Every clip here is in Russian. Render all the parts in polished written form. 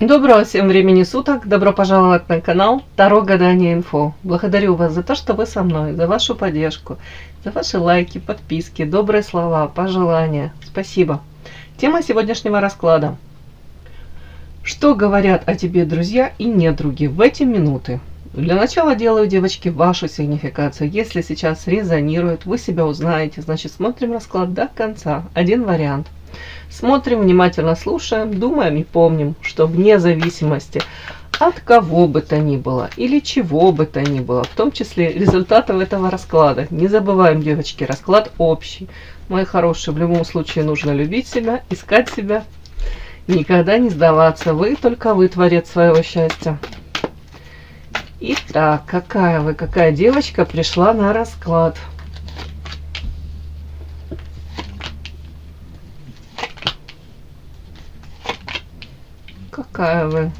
Доброго всем времени суток! Добро пожаловать на канал Таро Гадание Инфо. Благодарю вас за то, что вы со мной, за вашу поддержку, за ваши лайки, подписки, добрые слова, пожелания. Спасибо. Тема сегодняшнего расклада. Что говорят о тебе друзья и недруги в эти минуты? Для начала делаю, девочки, вашу сигнификацию. Если сейчас резонирует, вы себя узнаете, значит смотрим расклад до конца. Один вариант. Смотрим, внимательно слушаем, думаем и помним, что вне зависимости от кого бы то ни было или чего бы то ни было, в том числе результатов этого расклада. Не забываем, девочки, расклад общий. Мои хорошие, в любом случае нужно любить себя, искать себя, никогда не сдаваться. Вы, только вы, творец своего счастья. Итак, какая девочка пришла на расклад? Какая вы?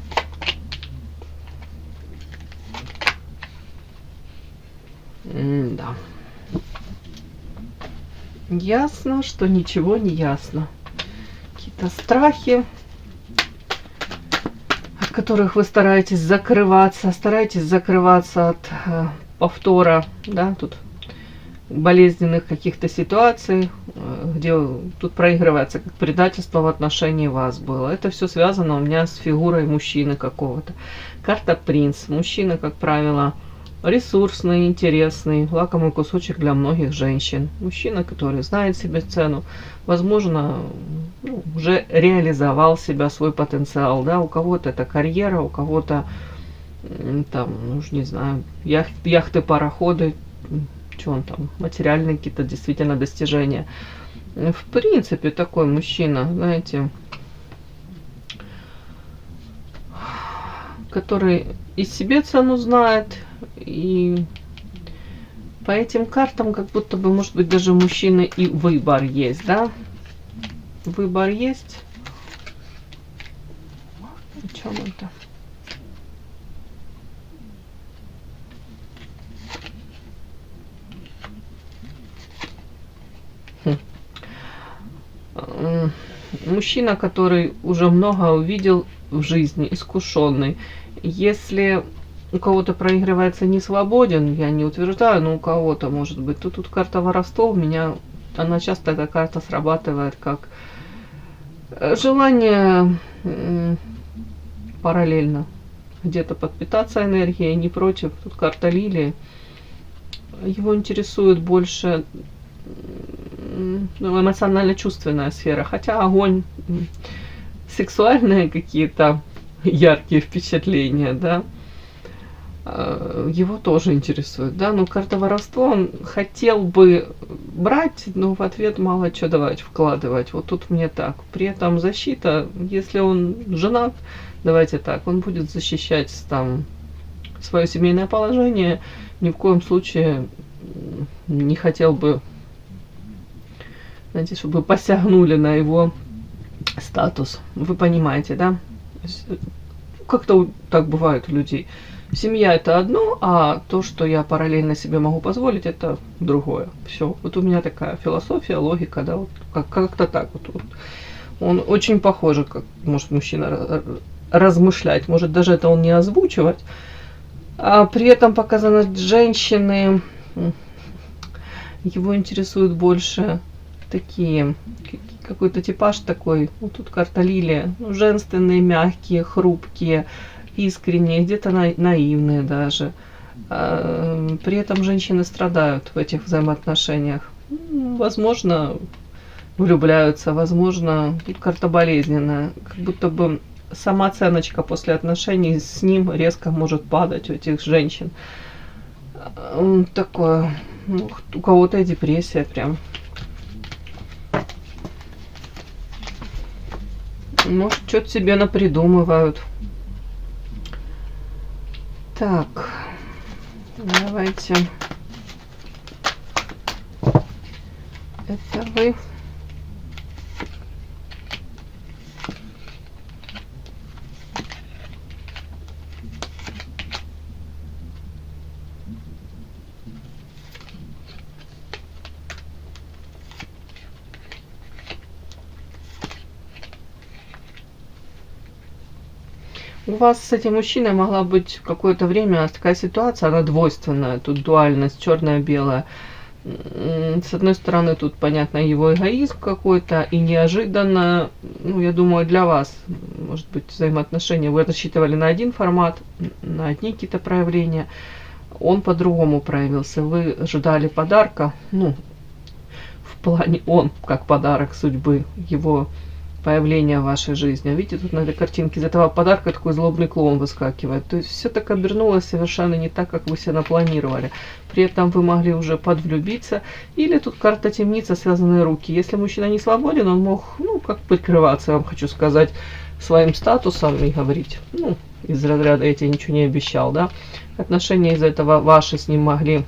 Да. Ясно, что ничего не ясно. Какие-то страхи, от которых вы стараетесь закрываться от повтора, да, тут болезненных каких-то ситуаций, где тут проигрывается как предательство в отношении вас было. Это все связано у меня с фигурой мужчины какого-то. Карта принц. Мужчина, как правило, ресурсный, интересный, лакомый кусочек для многих женщин. Мужчина, который знает себе цену, возможно, уже реализовал себя, свой потенциал. Да? У кого-то это карьера, у кого-то там, не знаю, яхты, пароходы, что он там, материальные какие-то действительно достижения. В принципе, такой мужчина, знаете, который и себе цену знает, и по этим картам как будто бы, может быть, даже мужчины и выбор есть, да? Выбор есть. О чем это? Мужчина, который уже много увидел в жизни, искушенный. Если у кого-то проигрывается не свободен, я не утверждаю, но у кого-то может быть, то тут карта воровства у меня, она часто, эта карта срабатывает как желание параллельно где-то подпитаться энергией, не против. Тут карта лилии. Его интересует больше эмоционально-чувственная сфера, хотя огонь, сексуальные какие-то яркие впечатления, да, его тоже интересует, да, но карта воровства, он хотел бы брать, но в ответ мало что давать, вкладывать, вот тут мне так. При этом защита, если он женат, давайте так, он будет защищать там свое семейное положение, ни в коем случае не хотел бы, знаете, чтобы посягнули на его статус. Вы понимаете, да? Как-то так бывает у людей. Семья это одно, а то, что я параллельно себе могу позволить, это другое. Все. Вот у меня такая философия, логика, да, вот как-то так вот. Он очень похож, как может мужчина размышлять, может даже это он не озвучивать, а при этом показано женщины, его интересует больше такие, какой-то типаж такой, вот тут карта лилия, женственные, мягкие, хрупкие, искренние, где-то наивные даже. При этом женщины страдают в этих взаимоотношениях. Возможно, влюбляются, возможно, тут карта болезненная, как будто бы самооценочка после отношений с ним резко может падать у этих женщин. Такое, у кого-то и депрессия прям. Может, что-то себе напридумывают. Так, давайте. Это вы. У вас с этим мужчиной могла быть какое-то время такая ситуация, она двойственная, тут дуальность, черное-белое. С одной стороны, тут, понятно, его эгоизм какой-то, и неожиданно, ну, я думаю, для вас, может быть, взаимоотношения, вы рассчитывали на один формат, на одни какие-то проявления, он по-другому проявился. Вы ожидали подарка, ну, в плане он, как подарок судьбы, его появления в вашей жизни. А видите, тут на этой картинке из этого подарка такой злобный клоун выскакивает. То есть все так обернулось совершенно не так, как вы себе напланировали. При этом вы могли уже подвлюбиться. Или тут карта темница, связанные руки. Если мужчина не свободен, он мог, ну, как прикрываться, я вам хочу сказать, своим статусом и говорить, ну, из разряда «я тебе ничего не обещал», да. Отношения из-за этого ваши с ним могли,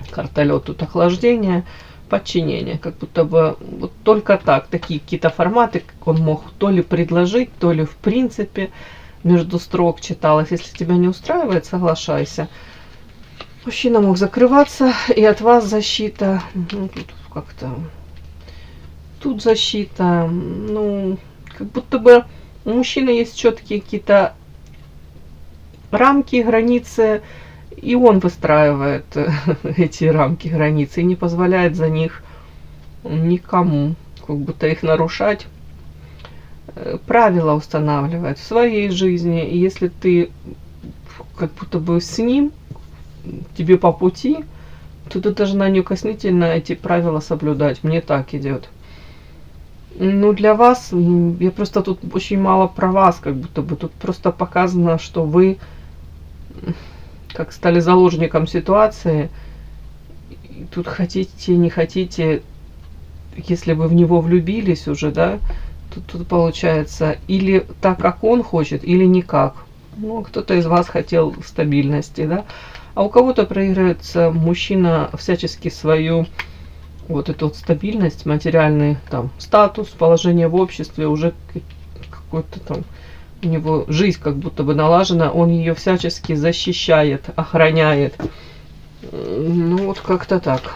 карта лед, тут охлаждение, подчинение, как будто бы вот только так, такие какие-то форматы он мог то ли предложить, то ли в принципе между строк читалось. Если тебя не устраивает, соглашайся. Мужчина мог закрываться, и от вас защита, ну, тут как-то, тут защита, ну, как будто бы у мужчины есть четкие какие-то рамки, границы, и он выстраивает эти рамки, границы, и не позволяет за них никому, как будто их нарушать. Правила устанавливает в своей жизни, и если ты как будто бы с ним, тебе по пути, то ты должна неукоснительно эти правила соблюдать. Мне так идет. Ну, для вас, я просто тут очень мало про вас, как будто бы тут просто показано, что вы как стали заложником ситуации. И тут хотите, не хотите, если вы в него влюбились уже, да, тут получается или так, как он хочет, или никак. Ну, кто-то из вас хотел стабильности, да, а у кого-то проигрывается мужчина всячески свою вот эту вот стабильность, материальный там статус, положение в обществе, уже какой-то там у него жизнь как будто бы налажена, он ее всячески защищает, охраняет. Ну вот как-то так.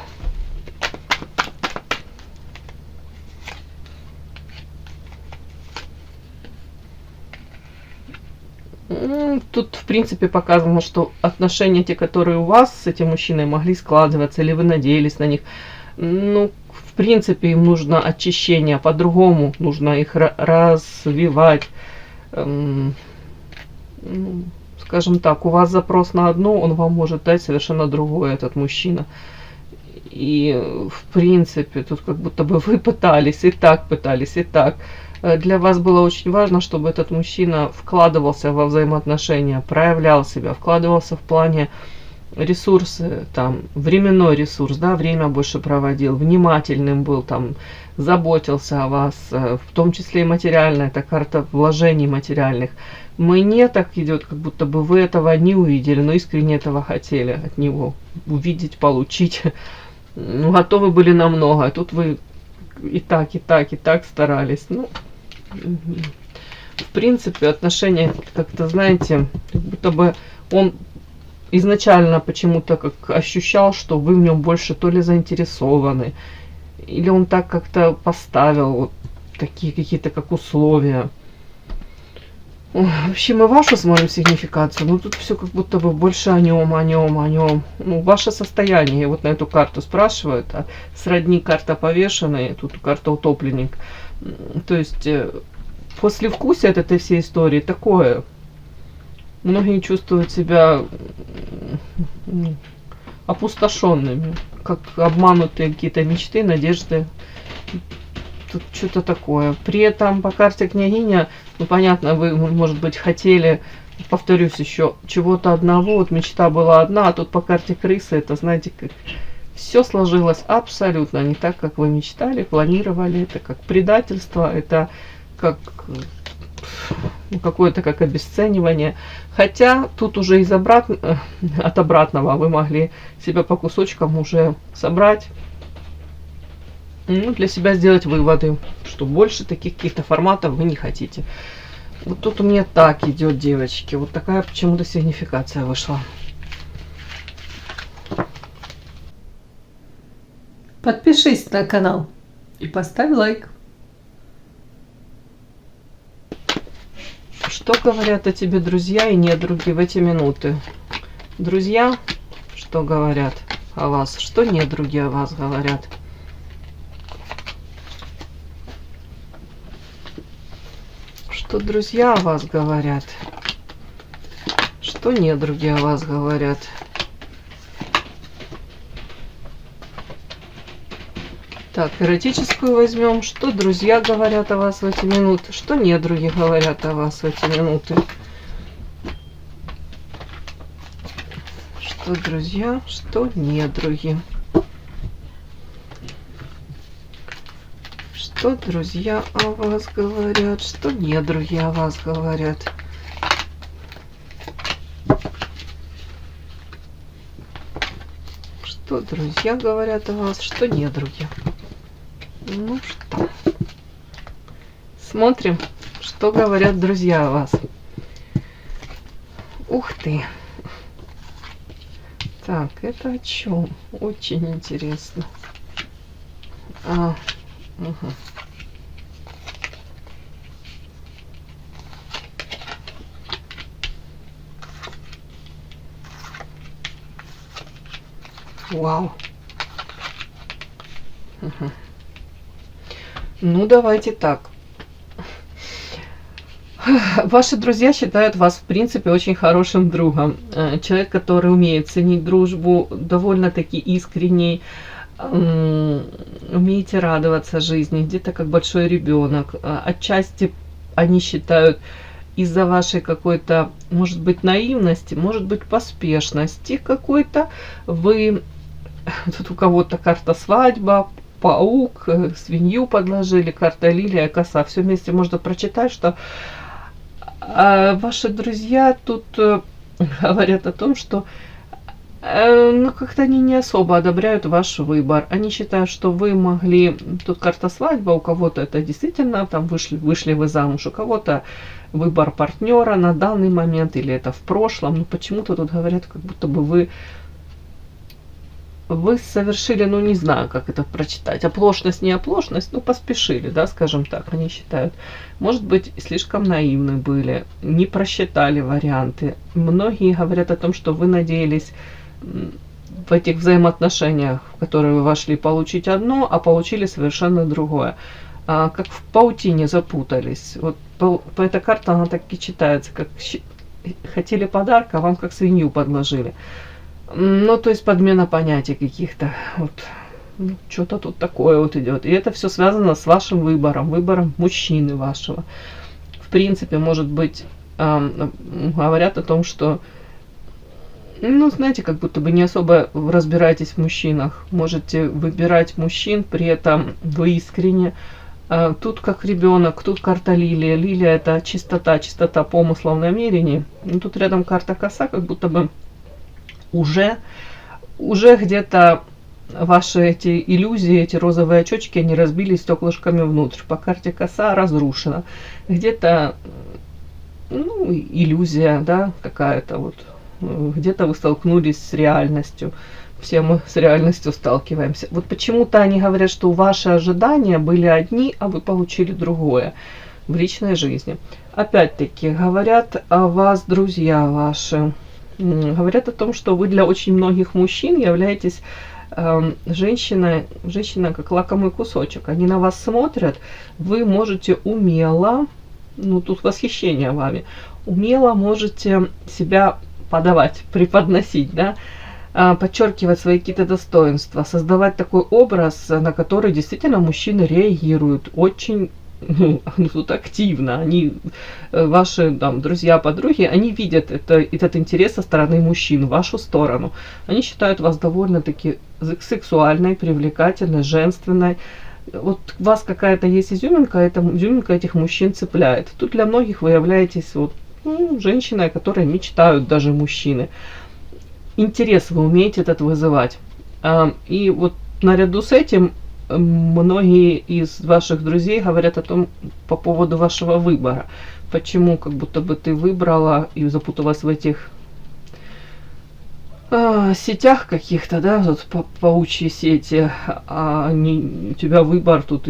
Тут, в принципе, показано, что отношения, те, которые у вас с этим мужчиной могли складываться, или вы надеялись на них, ну, в принципе, им нужно очищение, по-другому нужно их развивать. Скажем так, у вас запрос на одно, он вам может дать совершенно другое, этот мужчина. И, в принципе, тут как будто бы вы пытались, и так пытались, и так. Для вас было очень важно, чтобы этот мужчина вкладывался во взаимоотношения, проявлял себя, вкладывался в плане ресурсы, там, временной ресурс, да, время больше проводил, внимательным был, там, заботился о вас, в том числе и материально, это карта вложений материальных. Мне так идет, как будто бы вы этого не увидели, но искренне этого хотели от него увидеть, получить. Ну, готовы были на многое. Тут вы и так, и так, и так старались. Ну, в принципе, отношения как-то, знаете, как будто бы он изначально почему-то как ощущал, что вы в нем больше то ли заинтересованы, или он так как-то поставил вот такие какие-то как условия. Ой, вообще мы вашу смотрим сигнификацию, но тут все как будто бы больше о нем, о нем, о нем. Ну, ваше состояние, вот на эту карту спрашивают, а сродни карта повешенной, тут карта утопленник. То есть послевкусие от этой всей истории такое. Многие чувствуют себя опустошенными, как обманутые какие-то мечты, надежды. Тут что-то такое. При этом по карте княгиня, ну понятно, вы, может быть, хотели, повторюсь еще, чего-то одного, вот мечта была одна, а тут по карте крысы, это, знаете, как все сложилось абсолютно не так, как вы мечтали, планировали, это как предательство, это как ну, какое-то как обесценивание. Хотя тут уже от обратного вы могли себя по кусочкам уже собрать, ну, для себя сделать выводы, что больше таких каких-то форматов вы не хотите. Вот тут у меня так идет, девочки. Вот такая почему-то сигнификация вышла. Подпишись на канал и поставь лайк. Что говорят о тебе друзья и недруги в эти минуты? Друзья, что говорят о вас? Что недруги о вас говорят? Что друзья о вас говорят? Что недруги о вас говорят? Так, эротическую возьмем. Что друзья говорят о вас в эти минуты? Что недруги говорят о вас в эти минуты? Что друзья, что недруги? Что друзья о вас говорят? Что недруги о вас говорят? Что друзья говорят о вас? Что недруги? Ну что, смотрим, что говорят друзья о вас. Ух ты! Так, это о чем? Очень интересно. Угу. Вау. Угу. Ну, давайте так. Ваши друзья считают вас, в принципе, очень хорошим другом. Человек, который умеет ценить дружбу, довольно-таки искренний, умеете радоваться жизни, где-то как большой ребенок. Отчасти они считают из-за вашей какой-то, может быть, наивности, может быть, поспешности какой-то, вы, тут у кого-то карта свадьба, паук, свинью подложили, карта лилия, коса. Все вместе можно прочитать, что ваши друзья тут говорят о том, что ну, как-то они не особо одобряют ваш выбор. Они считают, что вы могли... Тут карта свадьба, у кого-то это действительно, там вышли вы замуж, у кого-то выбор партнера на данный момент, или это в прошлом. Но почему-то тут говорят, как будто бы вы совершили, ну не знаю, как это прочитать, оплошность, не оплошность, ну поспешили, да, скажем так, они считают. Может быть, слишком наивны были, не просчитали варианты. Многие говорят о том, что вы надеялись в этих взаимоотношениях, в которые вы вошли, получить одно, а получили совершенно другое. Как в паутине запутались. Вот по этой карте она так и читается, как хотели подарка, а вам как свинью подложили. Ну, то есть подмена понятий каких-то. Вот, ну, что-то тут такое вот идет. И это все связано с вашим выбором мужчины вашего. В принципе, может быть, говорят о том, что, ну, знаете, как будто бы не особо разбираетесь в мужчинах. Можете выбирать мужчин, при этом вы искренне. Тут как ребенок, тут карта лилия. Лилия — это чистота помыслов, намерений. И тут рядом карта коса, как будто бы уже где-то ваши эти иллюзии, эти розовые очечки, они разбились стеклышками внутрь. По карте коса разрушена. Где-то, ну, иллюзия, да, какая-то вот. Где-то вы столкнулись с реальностью. Все мы с реальностью сталкиваемся. Вот почему-то они говорят, что ваши ожидания были одни, а вы получили другое в личной жизни. Опять-таки, говорят о вас друзья ваши. Говорят о том, что вы для очень многих мужчин являетесь женщиной как лакомый кусочек. Они на вас смотрят, вы можете умело, ну тут восхищение вами, умело можете себя подавать, преподносить, да, подчеркивать свои какие-то достоинства, создавать такой образ, на который действительно мужчины реагируют очень, ну, тут активно. Они, ваши там друзья, подруги, они видят этот интерес со стороны мужчин в вашу сторону. Они считают вас довольно-таки сексуальной, привлекательной, женственной. Вот у вас какая-то есть изюминка, эта изюминка этих мужчин цепляет. Тут для многих вы являетесь вот, ну, женщиной, о которой мечтают даже мужчины. Интерес вы умеете этот вызывать. И вот наряду с этим многие из ваших друзей говорят о том, по поводу вашего выбора. Почему как будто бы ты выбрала и запуталась в этих сетях каких-то, да, вот паучьи сети, а не, у тебя выбор тут,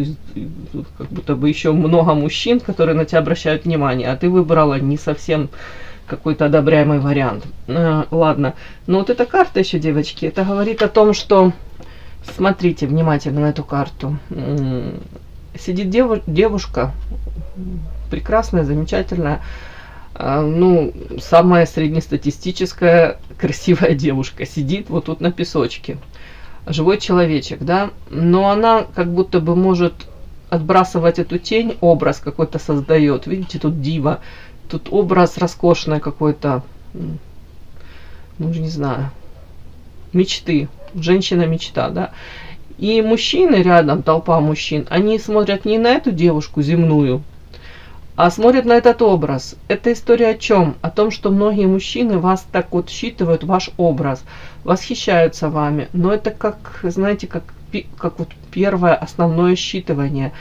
тут как будто бы еще много мужчин, которые на тебя обращают внимание, а ты выбрала не совсем какой-то одобряемый вариант. Ладно, но вот эта карта еще, девочки, это говорит о том, что смотрите внимательно на эту карту. Сидит девушка, прекрасная, замечательная, ну, самая среднестатистическая красивая девушка сидит вот тут на песочке. Живой человечек, да, но она как будто бы может отбрасывать эту тень, образ какой-то создает. Видите, тут дива, тут образ роскошный какой-то, ну, не знаю, мечты, женщина-мечта, да. И мужчины рядом, толпа мужчин, они смотрят не на эту девушку земную, а смотрят на этот образ. Эта история о чем? О том, что многие мужчины вас так вот считывают, ваш образ, восхищаются вами. Но это как, знаете, как вот первое основное считывание.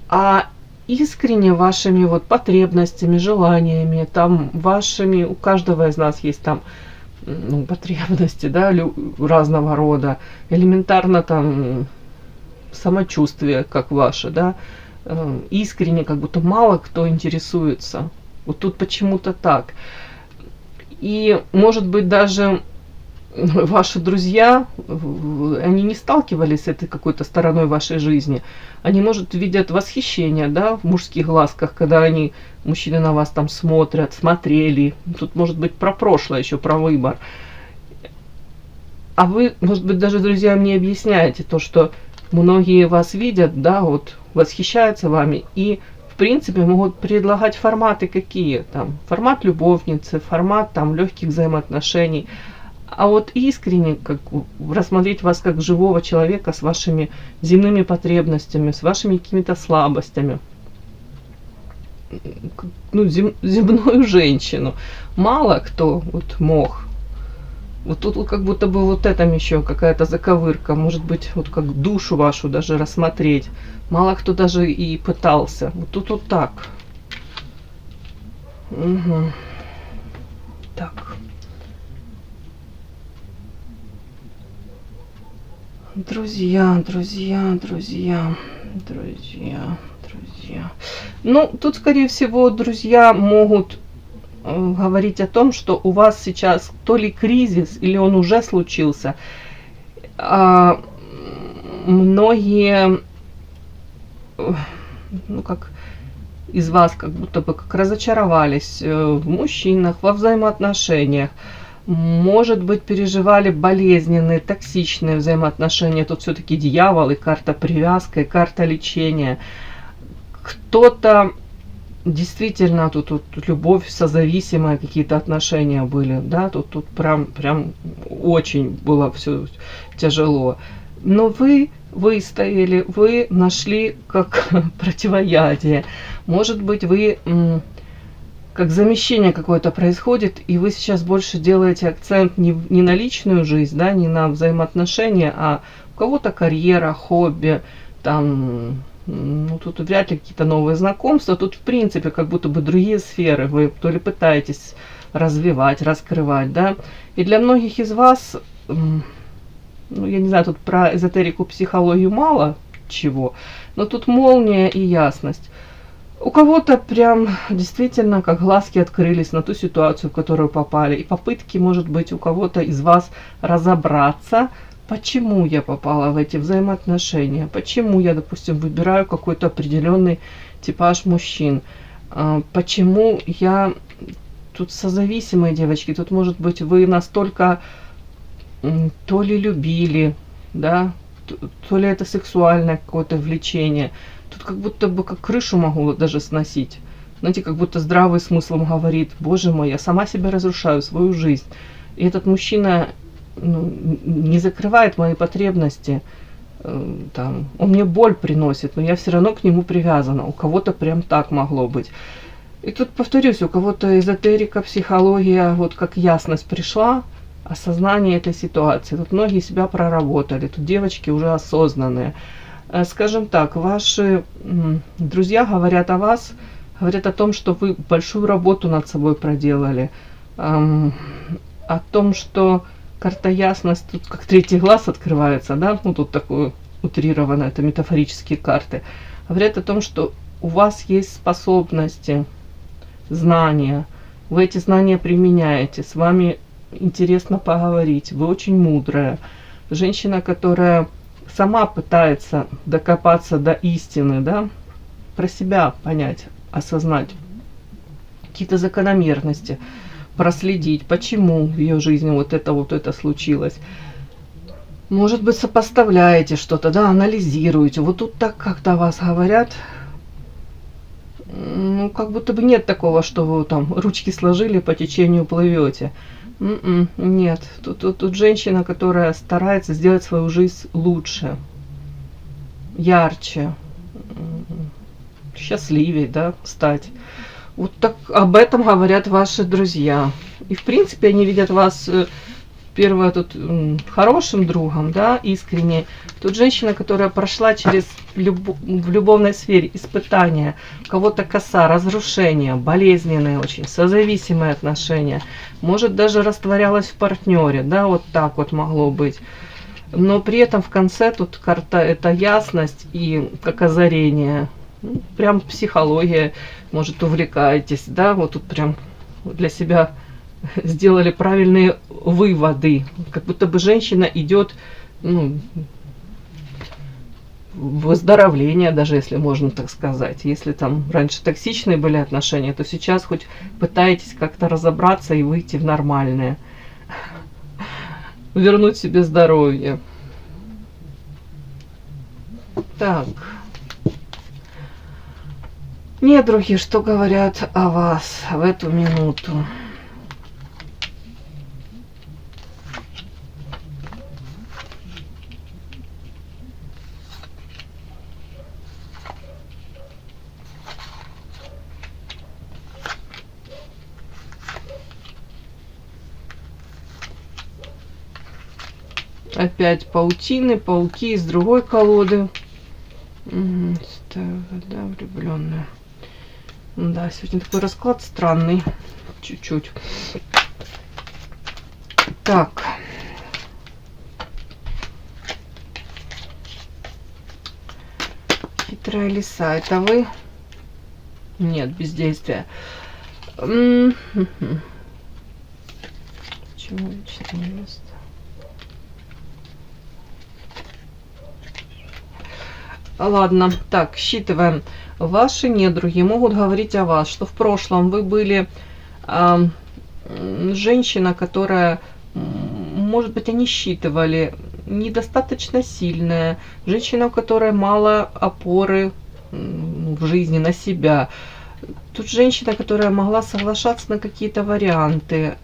А искренне вашими вот потребностями, желаниями, там вашими, у каждого из нас есть там, ну, потребности, да, разного рода, элементарно там самочувствие, как ваше, да, искренне, как будто мало кто интересуется. Вот тут почему-то так. И, может быть, даже ваши друзья, они не сталкивались с этой какой-то стороной вашей жизни. Они, может, видят восхищение, да, в мужских глазках, когда они, мужчины на вас там смотрят, смотрели. Тут, может быть, про прошлое еще, про выбор. А вы, может быть, даже друзьям не объясняете то, что многие вас видят, да, вот, восхищаются вами и, в принципе, могут предлагать форматы какие там. Формат любовницы, формат там легких взаимоотношений. А вот искренне как рассмотреть вас как живого человека с вашими земными потребностями, с вашими какими-то слабостями. Ну, земную женщину. Мало кто вот мог. Вот тут вот как будто бы вот этом еще какая-то заковырка. Может быть, вот как душу вашу даже рассмотреть. Мало кто даже и пытался. Вот тут вот так. Угу. Так. Друзья. Ну, тут, скорее всего, друзья могут говорить о том, что у вас сейчас то ли кризис, или он уже случился. Многие, ну, как из вас как будто бы как разочаровались в мужчинах, во взаимоотношениях. Может быть, переживали болезненные, токсичные взаимоотношения. Тут все-таки дьявол и карта привязка, и карта лечения. Кто-то действительно, тут любовь созависимая, какие-то отношения были, да, тут прям очень было все тяжело. Но вы выстояли, вы нашли как противоядие. Может быть, вы как замещение какое-то происходит, и вы сейчас больше делаете акцент не на личную жизнь, да, не на взаимоотношения, а у кого-то карьера, хобби, там, ну, тут вряд ли какие-то новые знакомства, тут, в принципе, как будто бы другие сферы вы то ли пытаетесь развивать, раскрывать, да, и для многих из вас, ну, я не знаю, тут про эзотерику, психологию мало чего, но тут молния и ясность. У кого-то прям действительно как глазки открылись на ту ситуацию, в которую попали. И попытки, может быть, у кого-то из вас разобраться, почему я попала в эти взаимоотношения, почему я, допустим, выбираю какой-то определенный типаж мужчин, почему я тут созависимые девочки, тут, может быть, вы настолько то ли любили, да, то ли это сексуальное какое-то влечение. Тут как будто бы как крышу могу даже сносить. Знаете, как будто здравый смыслом говорит: боже мой, я сама себя разрушаю, свою жизнь. И этот мужчина, ну, не закрывает мои потребности. Там, он мне боль приносит, но я все равно к нему привязана. У кого-то прям так могло быть. И тут повторюсь, у кого-то эзотерика, психология, вот как ясность пришла, осознание этой ситуации. Тут многие себя проработали, тут девочки уже осознанные. Скажем так, ваши друзья говорят о вас, говорят о том, что вы большую работу над собой проделали. о том, что карта ясность, тут как третий глаз открывается, да, ну тут такое утрированное, это метафорические карты, говорят о том, что у вас есть способности, знания, вы эти знания применяете, с вами интересно поговорить, вы очень мудрая. Женщина, которая сама пытается докопаться до истины, да, про себя понять, осознать какие-то закономерности, проследить, почему в ее жизни вот это случилось. Может быть, сопоставляете что-то, да, анализируете. Вот тут так как-то о вас говорят, ну, как будто бы нет такого, что вы там ручки сложили, по течению плывете. Нет, тут женщина, которая старается сделать свою жизнь лучше, ярче, счастливее, да, стать. Вот так об этом говорят ваши друзья. И в принципе они видят вас, первое, тут хорошим другом, да, искренне. Тут женщина, которая прошла через в любовной сфере испытания, у кого-то коса, разрушения, болезненные очень, созависимые отношения. Может, даже растворялась в партнере, да, вот так вот могло быть. Но при этом в конце тут карта это ясность и как озарение. Ну, прям психология, может, увлекаетесь, да, вот тут прям для себя сделали правильные выводы, как будто бы женщина идет, ну, в выздоровление, даже если можно так сказать. Если там раньше токсичные были отношения, то сейчас хоть пытаетесь как-то разобраться и выйти в нормальное, вернуть себе здоровье. Так. Недруги, что говорят о вас в эту минуту? Опять паутины, пауки из другой колоды. Да, влюбленная. Да, сегодня такой расклад странный. Чуть-чуть. Так. Хитрая лиса. Это вы? Нет, бездействие. Почему вечное место? Ладно, так, считываем. Ваши недруги могут говорить о вас, что в прошлом вы были женщина, которая, может быть, они считывали, недостаточно сильная, женщина, у которой мало опоры в жизни на себя. Тут женщина, которая могла соглашаться на какие-то варианты,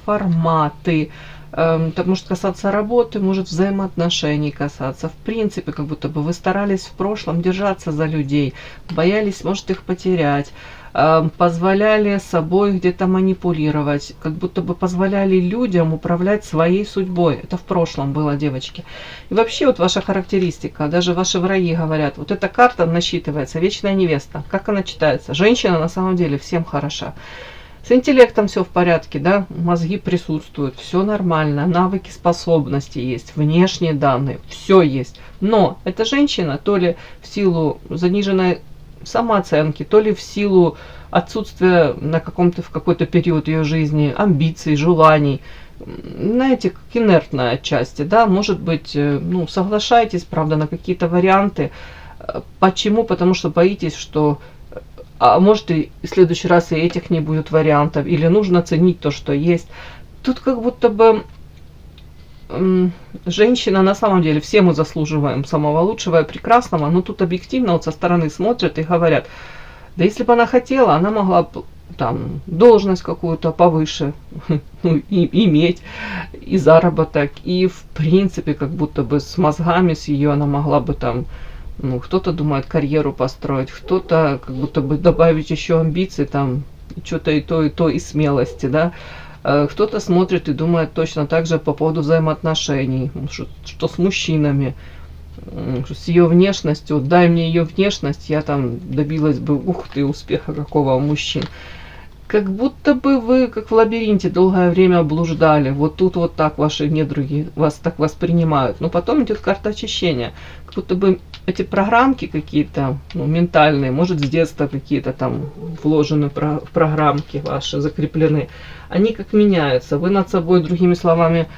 форматы. Это может касаться работы, может взаимоотношений касаться. В принципе, как будто бы вы старались в прошлом держаться за людей, боялись, может, их потерять, позволяли собой где-то манипулировать, как будто бы позволяли людям управлять своей судьбой. Это в прошлом было, девочки. И вообще вот ваша характеристика, даже ваши враги говорят, вот эта карта насчитывается, вечная невеста. Как она читается? Женщина на самом деле всем хороша. С интеллектом все в порядке, да, мозги присутствуют, все нормально, навыки, способности есть, внешние данные, все есть. Но эта женщина то ли в силу заниженной самооценки, то ли в силу отсутствия в какой-то период ее жизни амбиций, желаний, знаете, как инертная отчасти, да, может быть, ну, соглашайтесь, правда, на какие-то варианты. Почему? Потому что боитесь, что а может и в следующий раз и этих не будет вариантов, или нужно ценить то, что есть. Тут как будто бы женщина, на самом деле, все мы заслуживаем самого лучшего и прекрасного, но тут объективно вот со стороны смотрят и говорят, да если бы она хотела, она могла бы там должность какую-то повыше иметь, и заработок, и в принципе как будто бы с мозгами с ее она могла бы там, ну, кто-то думает карьеру построить, кто-то как будто бы добавить еще амбиций, там, что-то и то, и смелости, да. Кто-то смотрит и думает точно так же по поводу взаимоотношений, что с мужчинами, с ее внешностью. Дай мне ее внешность, я там добилась бы, ух ты, успеха какого у мужчин. Как будто бы вы, как в лабиринте, долгое время блуждали. Вот тут вот так ваши недруги вас так воспринимают. Но потом идет карта очищения. Как будто бы эти программки какие-то, ну, ментальные, может, с детства какие-то там вложены программки ваши, закреплены. Они как меняются. Вы над собой, другими словами,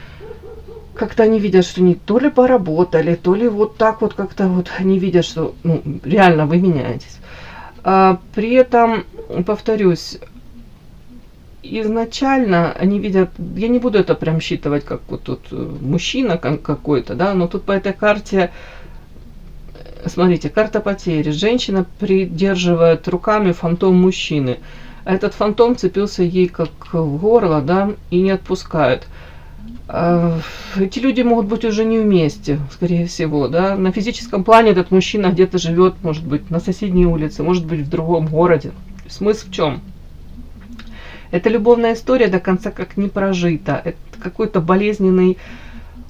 как-то они видят, что не то ли поработали, то ли вот так вот как-то вот они видят, что ну, реально вы меняетесь. При этом, повторюсь, изначально они видят, я не буду это прям считывать, как вот тут мужчина какой-то, да, но тут по этой карте, смотрите, карта потери. Женщина придерживает руками фантом мужчины. Этот фантом цепился ей как в горло, да, и не отпускает. Эти люди могут быть уже не вместе, скорее всего, да. На физическом плане этот мужчина где-то живет, может быть, на соседней улице, может быть, в другом городе. Смысл в чем? Это любовная история до конца как не прожита. Это какой-то болезненный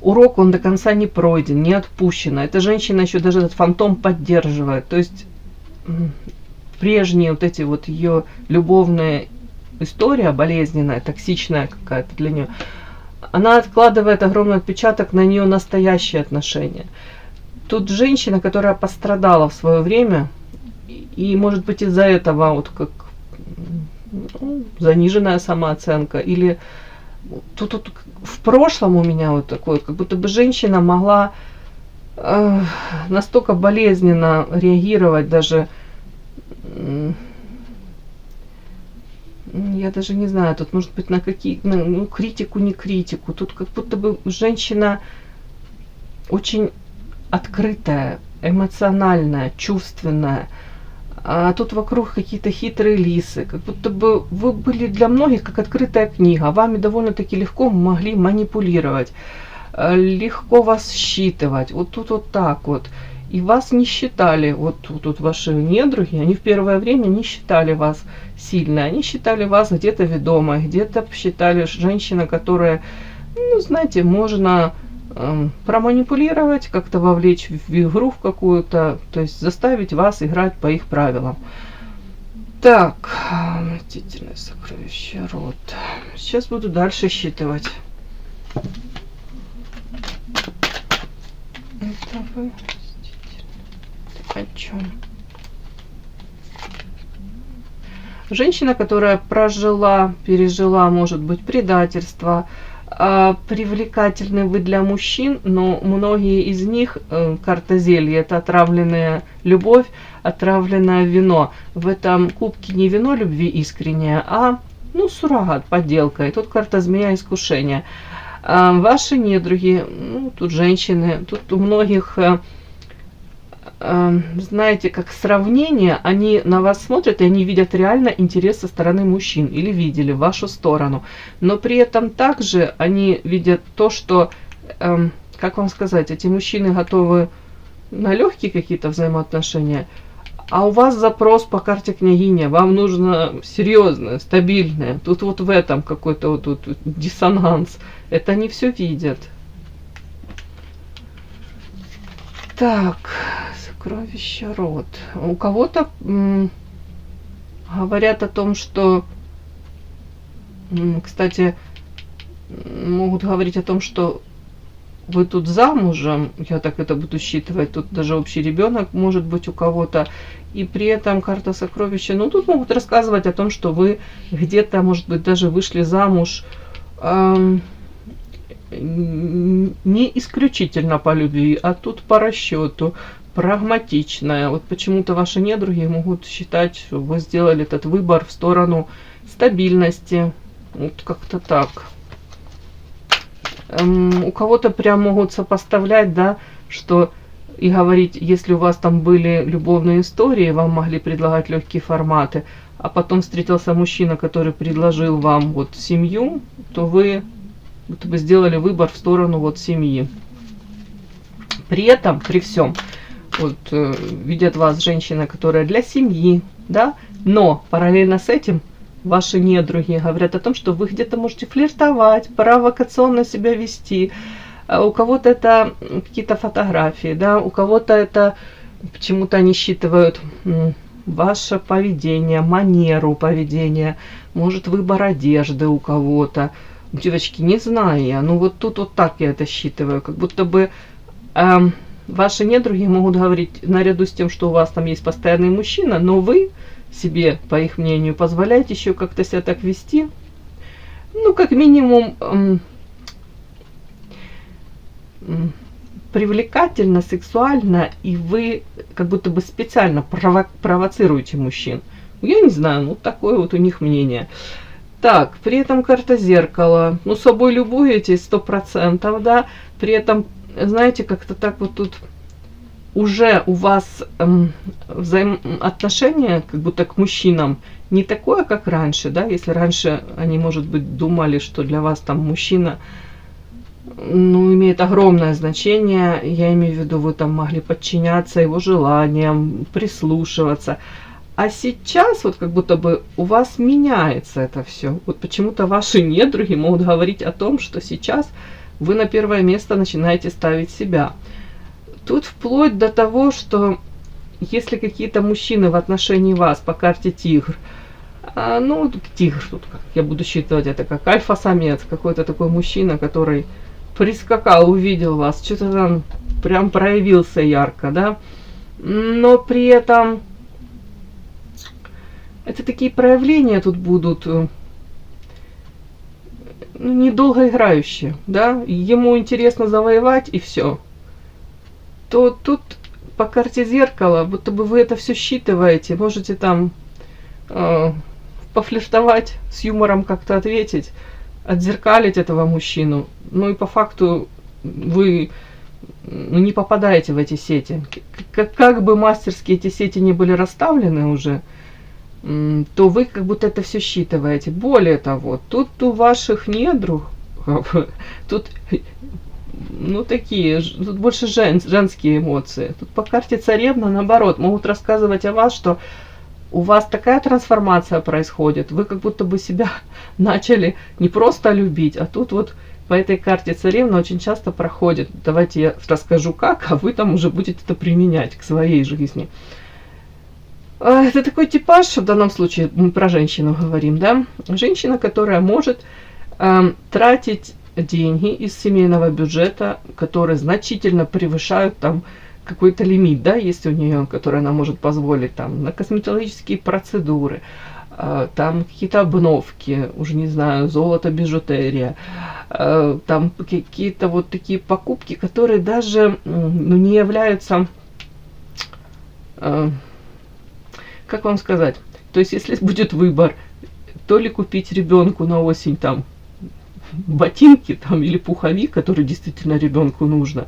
урок, он до конца не пройден, не отпущен. Эта женщина еще даже этот фантом поддерживает. То есть прежние вот эти вот ее любовная история, болезненная, токсичная какая-то для нее, она откладывает огромный отпечаток на нее настоящие отношения. Тут женщина, которая пострадала в свое время, и может быть из-за этого вот как заниженная самооценка, или тут в прошлом у меня вот такое, как будто бы женщина могла настолько болезненно реагировать, даже я даже не знаю, тут может быть на какие, ну, критику, не критику, тут как будто бы женщина очень открытая, эмоциональная, чувственная. А тут вокруг какие-то хитрые лисы. Как будто бы вы были для многих как открытая книга. Вами довольно-таки легко могли манипулировать. Легко вас считывать. Вот тут вот так вот. И вас не считали. Вот тут ваши недруги, они в первое время не считали вас сильной. Они считали вас где-то ведомой. Где-то считали женщина, которая, ну, знаете, можно проманипулировать, как-то вовлечь в игру в какую-то, то есть заставить вас играть по их правилам. Так, мстительное сокровище род. Сейчас буду дальше считывать. Это вы о чем? Женщина, которая прожила, пережила, может быть, предательство. Привлекательны вы для мужчин, но многие из них, карта зелья, это отравленная любовь, отравленное вино. В этом кубке не вино любви искреннее, а, ну, суррогат, подделка. И тут карта змея искушения. Ваши недруги, ну, тут женщины, тут у многих, знаете, как сравнение, они на вас смотрят, и они видят реально интерес со стороны мужчин, или видели в вашу сторону. Но при этом также они видят то, что, как вам сказать, эти мужчины готовы на легкие какие-то взаимоотношения, а у вас запрос по карте княгиня, вам нужно серьезное, стабильное. Тут вот в этом какой-то вот тут диссонанс. Это они все видят. Так, сокровище род. У кого-то говорят о том, что, кстати, могут говорить о том, что вы тут замужем, я так это буду считывать, тут даже общий ребенок может быть у кого-то, и при этом карта сокровища, ну тут могут рассказывать о том, что вы где-то, может быть, даже вышли замуж не исключительно по любви, а тут по расчету, прагматичная. Вот почему-то ваши недруги могут считать, что вы сделали этот выбор в сторону стабильности. Вот как-то так. У кого-то прям могут сопоставлять, да, что и говорить, если у вас там были любовные истории, вам могли предлагать легкие форматы, а потом встретился мужчина, который предложил вам вот семью, то вы сделали выбор в сторону вот семьи. При этом, при всем, вот видят вас женщина, которая для семьи, да, но параллельно с этим ваши недруги говорят о том, что вы где-то можете флиртовать, провокационно себя вести. У кого-то это какие-то фотографии, да, у кого-то это почему-то они считывают ваше поведение, манеру поведения, может выбор одежды у кого-то. Девочки, не знаю я, ну вот тут вот так я это считываю, как будто бы ваши недруги могут говорить наряду с тем, что у вас там есть постоянный мужчина, но вы себе, по их мнению, позволяете еще как-то себя так вести, ну, как минимум, привлекательно, сексуально, и вы как будто бы специально провоцируете мужчин. Я не знаю, ну, такое вот у них мнение. Так, при этом карта зеркала. Ну, собой любуетесь 100%, да. При этом, знаете, как-то так вот тут уже у вас взаимоотношение как будто к мужчинам не такое, как раньше, да. Если раньше они, может быть, думали, что для вас там мужчина, ну, имеет огромное значение. Я имею в виду, вы там могли подчиняться его желаниям, прислушиваться. А сейчас вот как будто бы у вас меняется это все. Вот почему-то ваши недруги могут говорить о том, что сейчас вы на первое место начинаете ставить себя. Тут вплоть до того, что если какие-то мужчины в отношении вас по карте тигр, ну, тигр тут, как я буду считать это как альфа-самец, какой-то такой мужчина, который прискакал, увидел вас, что-то там прям проявился ярко, да, но при этом это такие проявления тут будут, ну, недолго играющие, да, ему интересно завоевать и все. То тут по карте зеркала, будто бы вы это все считываете, можете там пофлиртовать, с юмором как-то ответить, отзеркалить этого мужчину, ну и по факту вы не попадаете в эти сети. Как бы мастерски эти сети не были расставлены уже, то вы как будто это все считываете. Более того, тут у ваших недруг, тут, ну, такие, тут больше женские эмоции. Тут по карте царевна, наоборот, могут рассказывать о вас, что у вас такая трансформация происходит, вы как будто бы себя начали не просто любить, а тут вот по этой карте царевна очень часто проходит. Давайте я расскажу как, а вы там уже будете это применять к своей жизни. Это такой типаж, в данном случае мы про женщину говорим, да? Женщина, которая может тратить деньги из семейного бюджета, которые значительно превышают там какой-то лимит, да, есть у нее, который она может позволить там на косметологические процедуры, там какие-то обновки, уже не знаю, золото, бижутерия, там какие-то вот такие покупки, которые даже, ну, не являются, как вам сказать, то есть если будет выбор, то ли купить ребенку на осень там ботинки там или пуховик, который действительно ребенку нужно,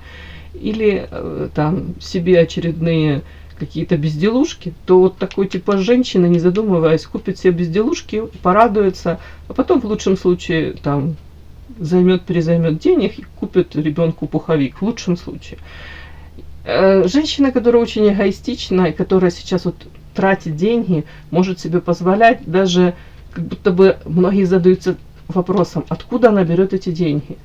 или там себе очередные какие-то безделушки, то вот такой типа женщина, не задумываясь, купит себе безделушки, порадуется, а потом в лучшем случае там перезаймет денег и купит ребенку пуховик, в лучшем случае. Женщина, которая очень эгоистична и которая сейчас вот тратит деньги, может себе позволять, даже как будто бы многие задаются вопросом, откуда она берет эти деньги.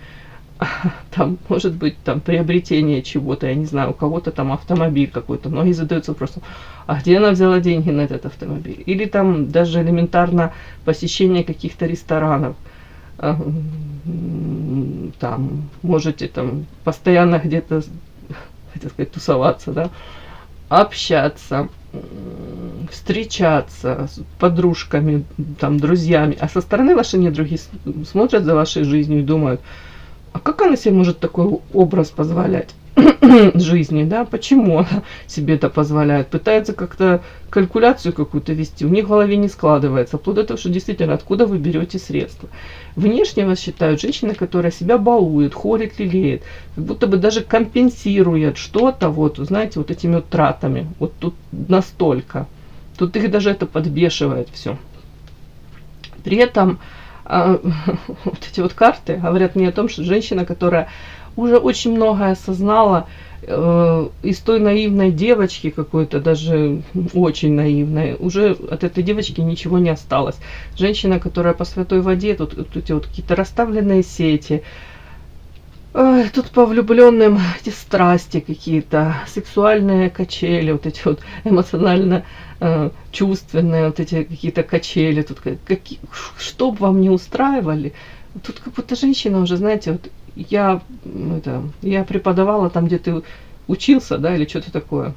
Там, может быть, там приобретение чего-то, я не знаю, у кого-то там автомобиль какой-то. Многие задаются вопросом, а где она взяла деньги на этот автомобиль? Или там даже элементарно посещение каких-то ресторанов. Там можете там постоянно где-то, хотел сказать, тусоваться, да, общаться, встречаться с подружками, там, друзьями. А со стороны ваши недруги смотрят за вашей жизнью и думают, а как она себе может такой образ позволять жизни, да? Почему она себе это позволяет? Пытается как-то калькуляцию какую-то вести, у них в голове не складывается. Вплоть до того, что действительно, откуда вы берете средства? Внешне вас считают женщина, которая себя балует, холит, лелеет, как будто бы даже компенсирует что-то, вот, знаете, вот этими вот тратами. Вот тут настолько. Тут их даже это подбешивает все. При этом вот эти вот карты говорят мне о том, что женщина, которая уже очень многое осознала, из той наивной девочки какой-то, даже очень наивной, уже от этой девочки ничего не осталось. Женщина, которая по святой воде, тут эти вот какие-то расставленные сети, Ой, тут по влюбленным эти страсти какие-то, сексуальные качели, вот эти вот эмоционально чувственные вот эти какие-то качели. Тут что бы вам не устраивали, тут как будто женщина уже, знаете, вот я преподавала там, где ты учился, да, или что-то такое.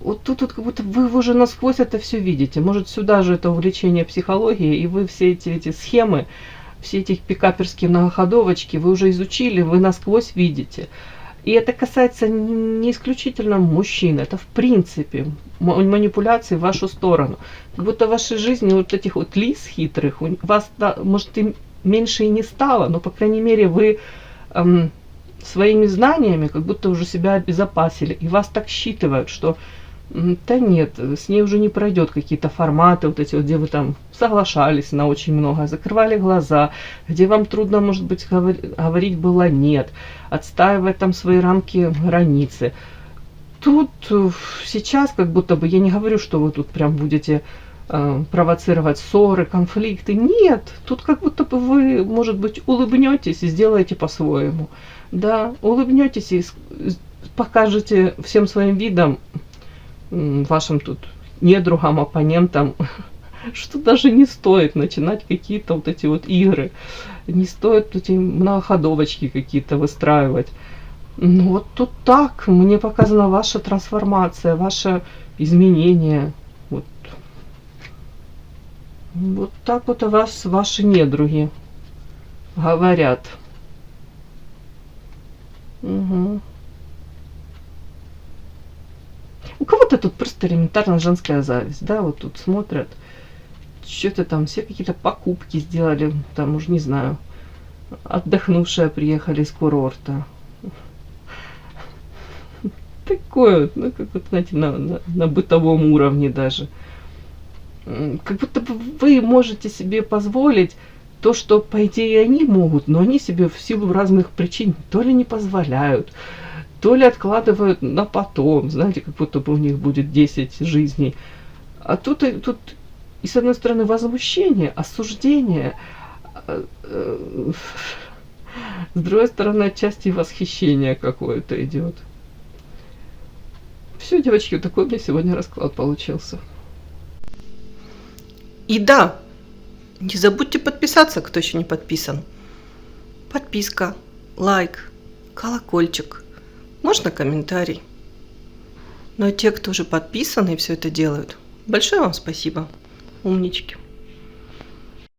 Вот тут вот как будто вы уже насквозь это все видите. Может, сюда же это увлечение психологией, и вы все эти схемы, все эти пикаперские многоходовочки вы уже изучили, вы насквозь видите. И это касается не исключительно мужчин, это в принципе манипуляции в вашу сторону. Как будто в вашей жизни вот этих вот лис хитрых, вас, да, может, и меньше и не стало, но, по крайней мере, вы своими знаниями как будто уже себя обезопасили. И вас так считывают, что да нет, с ней уже не пройдет какие-то форматы, вот эти вот, где вы там соглашались на очень много, закрывали глаза, где вам трудно, может быть, говорить было нет, отстаивать там свои рамки, границы. Тут сейчас как будто бы, я не говорю, что вы тут прям будете провоцировать ссоры, конфликты. Нет, тут как будто бы вы, может быть, улыбнетесь и сделаете по-своему. Да, улыбнетесь и покажете всем своим видом, вашим тут недругам, оппонентам, что даже не стоит начинать какие-то вот эти вот игры. Не стоит эти многоходовочки какие-то выстраивать. Ну вот тут так, мне показана ваша трансформация, ваше изменение. Вот так вот о вас ваши недруги говорят. Угу. У кого-то тут просто элементарно женская зависть, да, вот тут смотрят, что-то там, все какие-то покупки сделали, там уж не знаю, отдохнувшие приехали с курорта. Такое, ну, как вот, знаете, на бытовом уровне даже. Как будто бы вы можете себе позволить то, что, по идее, они могут, но они себе в силу разных причин то ли не позволяют, то ли откладывают на потом, знаете, как будто бы у них будет 10 жизней. А тут и с одной стороны возмущение, осуждение, с другой стороны отчасти восхищение какое-то идет. Все, девочки, вот такой у меня сегодня расклад получился. И да, не забудьте подписаться, кто еще не подписан. Подписка, лайк, колокольчик, можно комментарий. Но те, кто уже подписаны и все это делают, большое вам спасибо, умнички.